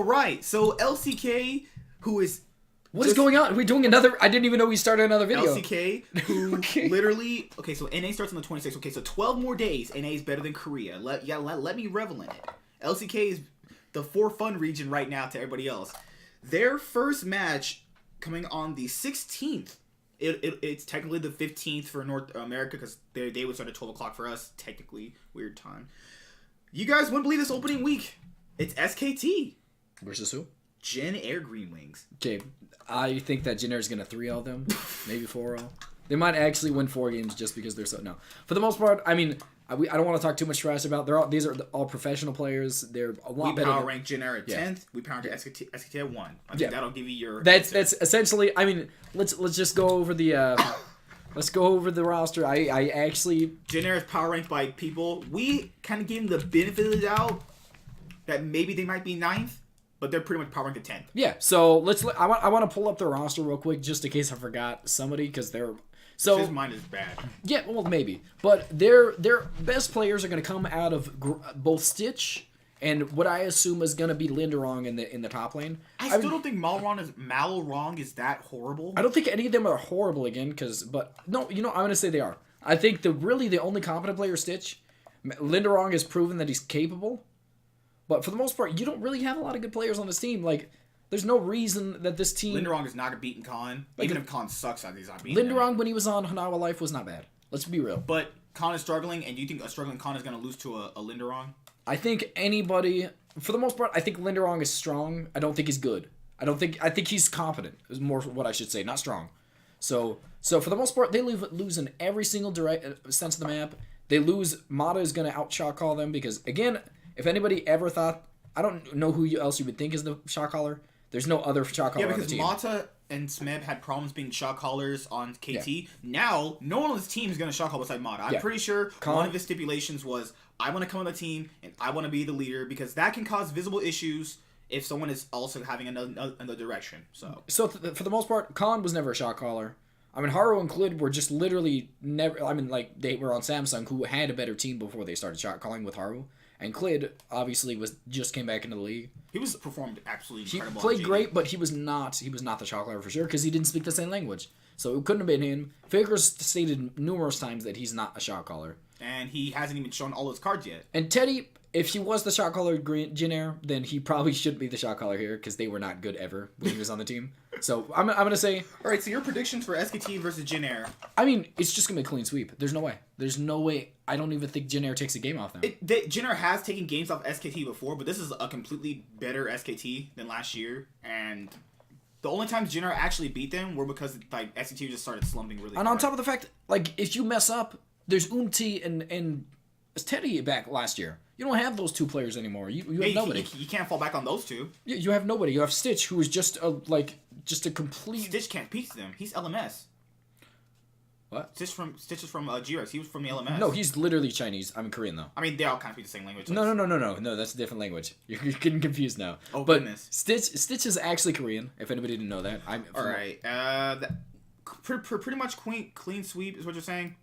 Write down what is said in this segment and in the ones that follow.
All right. So LCK, who is what is going on? Are we doing another? I didn't even know we started another video. LCK, who literally... Okay, so NA starts on the 26th. Okay, so 12 more days. NA is better than Korea. Let me revel in it. LCK is the for fun region right now to everybody else. Their first match coming on the 16th. It's technically the 15th for North America because they would start at 12 o'clock for us. Technically, weird time. You guys wouldn't believe this opening week. It's SKT. Versus who? Jin Air Green Wings. Okay, I think that Jin Air is going to 3-0 them. Maybe 4-0. They might actually win 4 games just because they're so... No. For the most part, I mean... I don't want to talk too much trash about. These are all professional players. They're a lot better. We power rank Jin Air at 10th. We power rank SKT at 1. I think that'll give you your. That's essentially. I mean, let's just go over the. Let's go over the roster. I actually. Jin Air is power ranked by people. We kind of gave them the benefit of the doubt that maybe they might be 9th, but they're pretty much power ranked at 10th. Yeah. So I want to pull up the roster real quick just in case I forgot somebody because they're. So his mind is bad. Yeah, well, maybe. But their best players are going to come out of both Stitch and what I assume is going to be Linderong in the top lane. I still don't think Malrong is that horrible. I don't think any of them are horrible again, but no, I'm going to say they are. I think the only competent player is Stitch. Linderong has proven that he's capable. But for the most part, you don't really have a lot of good players on this team. Like, there's no reason that this team... Linderong is not beating Khan. Even if Khan sucks, he's not beating Linderong, when he was on Hanawa Life, was not bad. Let's be real. But Khan is struggling, and do you think a struggling Khan is going to lose to a Linderong? I think anybody... For the most part, I think Linderong is strong. I don't think he's good. I think he's competent, is more what I should say, not strong. So for the most part, they lose in every single sense of the map. They lose... Mata is going to out-shot call them, because, again, if anybody ever thought... I don't know who else you would think is the shot caller. There's no other shot caller on the team. Yeah, because Mata and Smeb had problems being shot callers on KT. Yeah. Now, no one on this team is going to shot call beside Mata. I'm pretty sure one of his stipulations was, I want to come on the team, and I want to be the leader, because that can cause visible issues if someone is also having another direction. So for the most part, Khan was never a shot caller. I mean, Haru and Klid were just literally never... I mean, like, they were on Samsung, who had a better team before they started shot calling with Haru. And Klid, obviously, just came back into the league. He performed absolutely incredible. He played great, but he was not the shot caller for sure, because he didn't speak the same language. So it couldn't have been him. Faker's stated numerous times that he's not a shot caller. And he hasn't even shown all his cards yet. And Teddy, if he was the shot caller Jin Air, then he probably should be the shot caller here, because they were not good ever when he was on the team. So I'm going to say... All right, so your predictions for SKT versus Jin Air. I mean, it's just going to be a clean sweep. There's no way. There's no way. I don't even think Jin Air takes a game off them. Jin Air has taken games off SKT before, but this is a completely better SKT than last year. And the only times Jin Air actually beat them were because like SKT just started slumping really hard. And on top of the fact, like, if you mess up, there's Umti and Teddy back last year. You don't have those two players anymore. You have nobody. You can't fall back on those two. You have nobody. You have Stitch, who is just a complete... Stitch can't piece them. He's LMS. What? Stitch is from G-Rex. He was from the LMS. No, he's literally Chinese. I'm Korean, though. I mean, they all kind of speak the same language. No, that's a different language. You're getting confused now. Oh, but goodness. Stitch is actually Korean, if anybody didn't know that. All right. Pretty much clean sweep is what you're saying?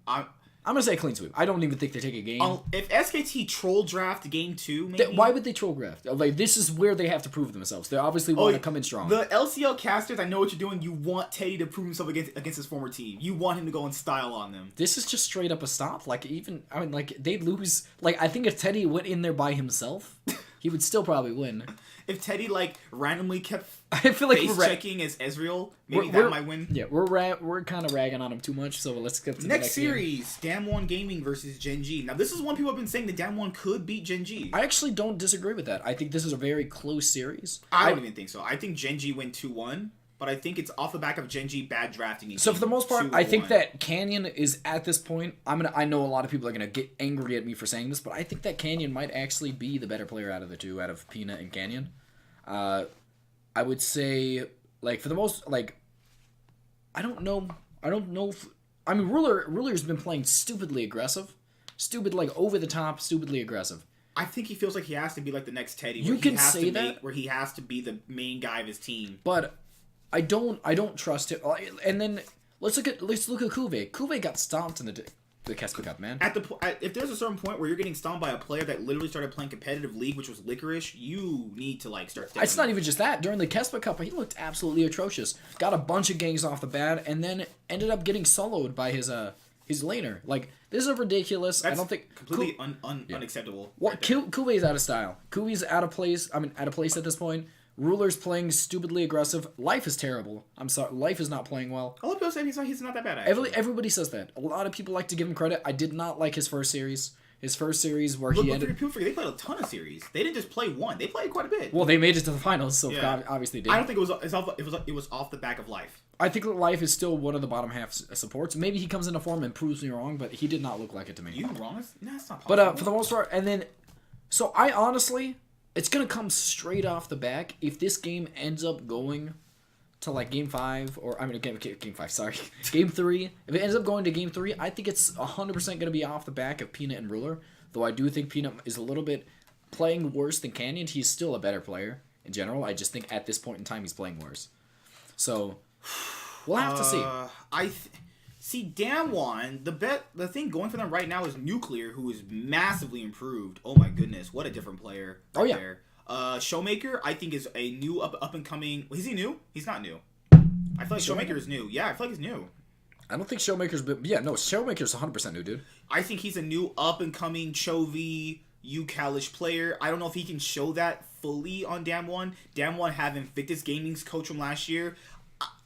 I'm going to say clean sweep. I don't even think they take a game. If SKT troll draft game 2, maybe... Why would they troll draft? Like, this is where they have to prove themselves. They obviously want to come in strong. The LCL casters, I know what you're doing. You want Teddy to prove himself against his former team. You want him to go in style on them. This is just straight up a stop. Like, they'd lose... Like, I think if Teddy went in there by himself, he would still probably win. If Teddy, randomly kept I feel like checking as Ezreal, maybe that might win. Yeah, we're kind of ragging on him too much, so let's get to the next series. Damwon Gaming versus Gen G. Now, this is one people have been saying that Damwon could beat Gen G. I actually don't disagree with that. I think this is a very close series. I don't even think so. I think Gen G win 2-1, but I think it's off the back of Gen G bad drafting. So for the most part, I think that Canyon is at this point. I know a lot of people are gonna get angry at me for saying this, but I think that Canyon might actually be the better player out of the two, out of Peanut and Canyon. I would say, for the most, I don't know if, I mean, Ruler's been playing stupidly aggressive. Over the top, stupidly aggressive. I think he feels like he has to be the next Teddy. You can say that. Where he has to be the main guy of his team. But I don't trust him. And then let's look at Kuve. Kuve got stomped in the the Kesper Cup, man. If there's a certain point where you're getting stomped by a player that literally started playing competitive league, which was Licorice, you need to like start. It's not even just that. During the Kesper Cup, he looked absolutely atrocious. Got a bunch of gangs off the bat, and then ended up getting soloed by his laner. Like, this is ridiculous. That's I don't think completely unacceptable. Well, Kuwei's out of style. Kuwei's out of place. I mean, out of place at this point. Ruler's playing stupidly aggressive. Life is terrible. I'm sorry. Life is not playing well. A lot of people say he's not that bad, actually. Everybody says that. A lot of people like to give him credit. I did not like his first series. His first series where he ended... People forget, they played a ton of series. They didn't just play one. They played quite a bit. Well, they made it to the finals, so obviously they did. I don't think it was off the back of Life. I think that Life is still one of the bottom half supports. Maybe he comes into form and proves me wrong, but he did not look like it to me. You wrong? No, it's not possible. But for the most part, and then... So I honestly... It's going to come straight off the back. If this game ends up going to like Game 5, or I mean, Game 5, sorry. Game 3. If it ends up going to Game 3, I think it's 100% going to be off the back of Peanut and Ruler. Though I do think Peanut is a little bit playing worse than Canyon. He's still a better player in general. I just think at this point in time, he's playing worse. So, we'll have to see. See, Damwon, the thing going for them right now is Nuclear, who is massively improved. Oh my goodness, what a different player there. Showmaker, I think, is a new up and coming... Is he new? He's not new. I feel like Showmaker is new. Yeah, I feel like he's new. I don't think Showmaker's... Showmaker's 100% new, dude. I think he's a new up and coming Chovy, UCalish player. I don't know if he can show that fully on Damwon. Damwon having Victus Gaming's coach from last year.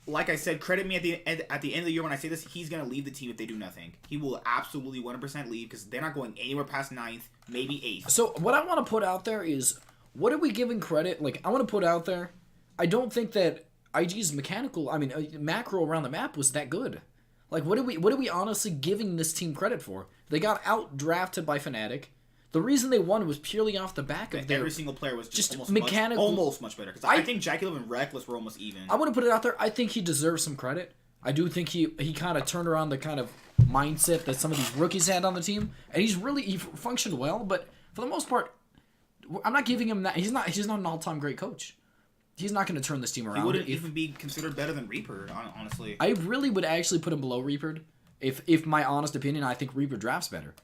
Like I said, credit me at the end of the year when I say this, he's going to leave the team if they do nothing. He will absolutely 100% leave because they're not going anywhere past 9th, maybe 8th. So what I want to put out there is, what are we giving credit? Like, I want to put out there, I don't think that IG's macro around the map was that good. Like, what are we honestly giving this team credit for? They got out-drafted by Fnatic. The reason they won was purely off the back of their... Every single player was just almost much better. Because I think Jackie Love and Reckless were almost even. I want to put it out there. I think he deserves some credit. I do think he kind of turned around the kind of mindset that some of these rookies had on the team. And he functioned well. But for the most part, I'm not giving him that. He's not an all-time great coach. He's not going to turn this team around. He wouldn't even be considered better than Reaper, honestly. I really would actually put him below Reaper. If my honest opinion, I think Reaper drafts better.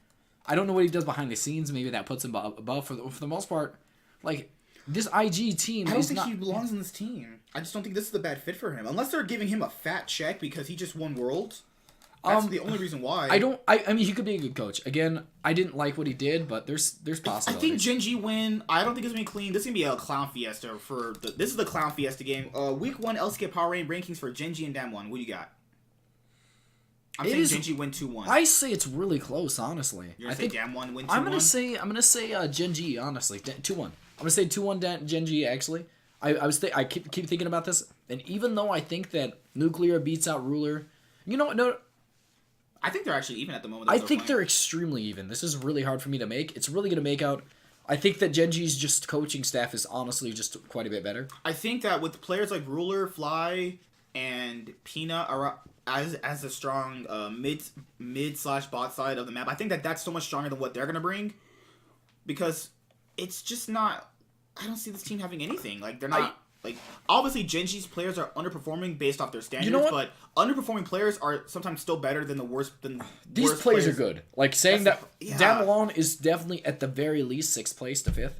I don't know what he does behind the scenes. Maybe that puts him above. For the most part, like, this IG team... I don't think he belongs in this team. I just don't think this is the bad fit for him. Unless they're giving him a fat check because he just won Worlds. That's the only reason why. I mean, he could be a good coach. Again, I didn't like what he did, but there's possibilities. I think Genji win. I don't think it's going to be clean. This is going to be a clown fiesta for... This is the clown fiesta game. Week 1 LCK Power Rankings for Genji and Damwon. What do you got? I'm saying Genji win 2-1. I say it's really close, honestly. You're going to say Damwon win 2-1? I'm gonna say Genji, honestly, 2-1. I'm gonna say 2-1 Genji. Actually, I keep thinking about this, and even though I think that Nuclear beats out Ruler, no. I think they're actually even at the moment. I think they're extremely even. This is really hard for me to make. It's really gonna make out. I think that Genji's just coaching staff is honestly just quite a bit better. I think that with players like Ruler, Fly, and Peanut are as a strong mid/bot side of the map, I think that that's so much stronger than what they're gonna bring, because it's just not. I don't see this team having anything. Like, they're not. Like, obviously, Genji's players are underperforming based off their standards, but underperforming players are sometimes still better than the worst. These players are good. Like, saying that Damwon is definitely at the very least 6th place to 5th.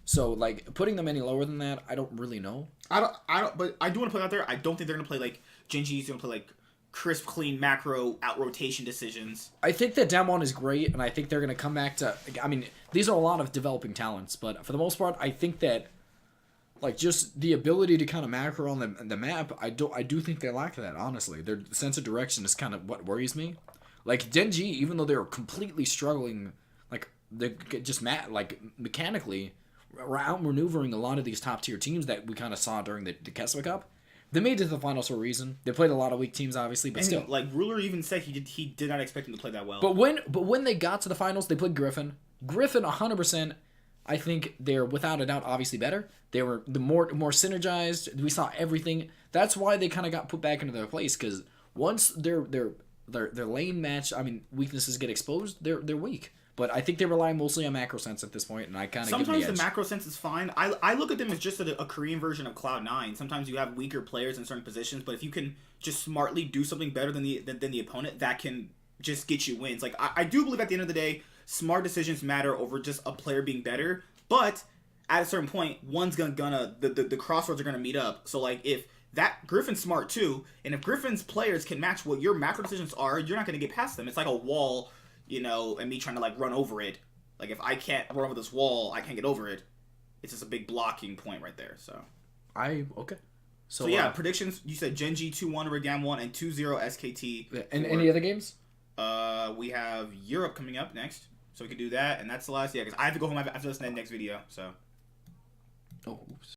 So, like, putting them any lower than that, I don't really know. I don't. But I do want to put it out there. I don't think they're gonna play like Genji's gonna play like crisp, clean macro out rotation decisions. I think that Damwon is great, and I think they're gonna come back to. I mean, these are a lot of developing talents, but for the most part, I think that. Like, just the ability to kind of macro on the map, I do think they lack that, honestly. Their sense of direction is kind of what worries me. Like, Genji, even though they're completely struggling, like, they're just mechanically outmaneuvering a lot of these top-tier teams that we kind of saw during the Keswick Cup. They made it to the finals for a reason. They played a lot of weak teams, obviously, but still. Like, Ruler even said he did not expect them to play that well. But when they got to the finals, they played Griffin. Griffin, 100%... I think they're without a doubt obviously better. They were the more synergized. We saw everything. That's why they kind of got put back into their place, because once their lane match, weaknesses get exposed, they're weak. But I think they rely mostly on macro sense at this point, and I kind of sometimes the macro sense is fine. I look at them as just a Korean version of Cloud9. Sometimes you have weaker players in certain positions, but if you can just smartly do something better than the opponent, that can just get you wins. Like, I do believe at the end of the day, smart decisions matter over just a player being better. But at a certain point, one's gonna the crossroads are gonna meet up. So like if that Griffin's smart too, and if Griffin's players can match what your macro decisions are, you're not gonna get past them. It's like a wall, you know, and me trying to like run over it. Like if I can't run over this wall, I can't get over it. It's just a big blocking point right there. So okay. So yeah, predictions. You said Genji 2-1 over Damwon and 2-0 SKT. And any other games? We have Europe coming up next, so we can do that, and that's the last. Yeah, because I have to go home after this next video. So. Oh, oops.